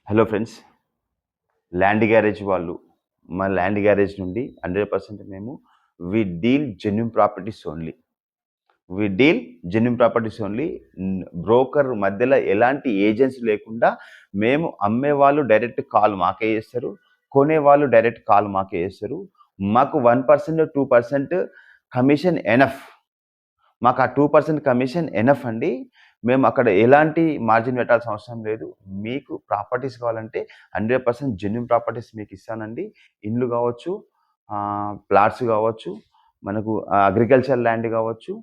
Hello friends, land garage వాళ్ళు మా land garage నుండి 100% మేము we deal genuine properties only. Broker మధ్యలో ఎలాంటి ఏజెన్సీ లేకుండా మేము అమ్మేవాళ్ళు డైరెక్ట్ కాల్ మాకే చేస్తారు, కొనేవాళ్ళు డైరెక్ట్ కాల్ మాకే చేస్తారు. మాకు 1% 2% కమిషన్ ఎనఫ్. మాకు ఆ 2% కమిషన్ ఎనఫ్ అండి. మేము అక్కడ ఎలాంటి మార్జిన్ పెట్టాల్సిన అవసరం లేదు. మీకు ప్రాపర్టీస్ కావాలంటే 100% జెన్యూన్ ప్రాపర్టీస్ మీకు ఇస్తానండి. ఇండ్లు కావచ్చు, ప్లాట్స్ కావచ్చు, మనకు అగ్రికల్చర్ ల్యాండ్ కావచ్చు,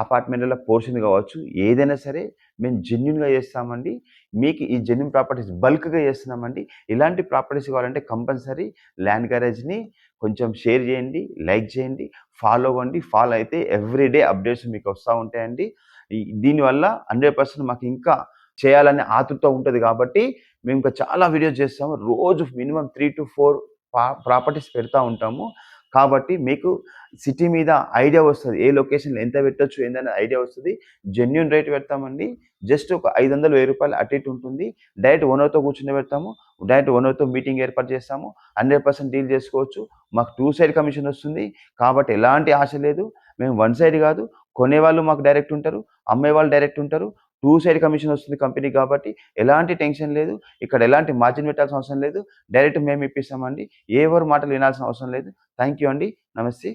అపార్ట్మెంట్ల పోర్షన్ కావచ్చు, ఏదైనా సరే మేము జెన్యూన్గా చేస్తామండి. మీకు ఈ జెన్యూన్ ప్రాపర్టీస్ బల్క్గా చేస్తున్నామండి. ఇలాంటి ప్రాపర్టీస్ కావాలంటే కంపల్సరీ ల్యాండ్ గ్యారేజ్ని కొంచెం షేర్ చేయండి, లైక్ చేయండి, ఫాలో అవ్వండి. ఫాలో అయితే ఎవ్రీడే అప్డేట్స్ మీకు వస్తూ ఉంటాయండి. దీనివల్ల 100% మాకు ఇంకా చేయాలనే ఆతృత ఉంటుంది కాబట్టి మేము ఇంకా చాలా వీడియోస్ చేస్తాము. రోజు మినిమం 3 to 4 ప్రాపర్టీస్ పెడతా ఉంటాము. కాబట్టి మీకు సిటీ మీద ఐడియా వస్తుంది, ఏ లొకేషన్లో ఎంత పెట్టొచ్చు ఏందనే ఐడియా వస్తుంది. జెన్యూన్ రేట్ పెడతామండి. జస్ట్ ఒక 500-1000 రూపాయలు అటు ఇటు ఉంటుంది. డైరెక్ట్ ఓనర్తో కూర్చుని పెడతాము, డైరెక్ట్ ఓనర్తో మీటింగ్ ఏర్పాటు చేస్తాము. 100% డీల్ చేసుకోవచ్చు. మాకు 2 సైడ్ కమిషన్ వస్తుంది. కాబట్టి ఎలాంటి ఆశ లేదు. మేము 1 సైడ్ కాదు, కొనేవాళ్ళు మాకు డైరెక్ట్ ఉంటారు, అమ్మేవాళ్ళు డైరెక్ట్ ఉంటారు. 2 సైడ్ కమిషన్ వస్తుంది కంపెనీ కాబట్టి ఎలాంటి టెన్షన్ లేదు. ఇక్కడ ఎలాంటి మార్జిన్ పెట్టాల్సిన అవసరం లేదు. డైరెక్ట్ మేము ఇప్పిస్తామండి. ఎవరి మాటలు వినాల్సిన అవసరం లేదు. థ్యాంక్ యూ అండి. నమస్తే.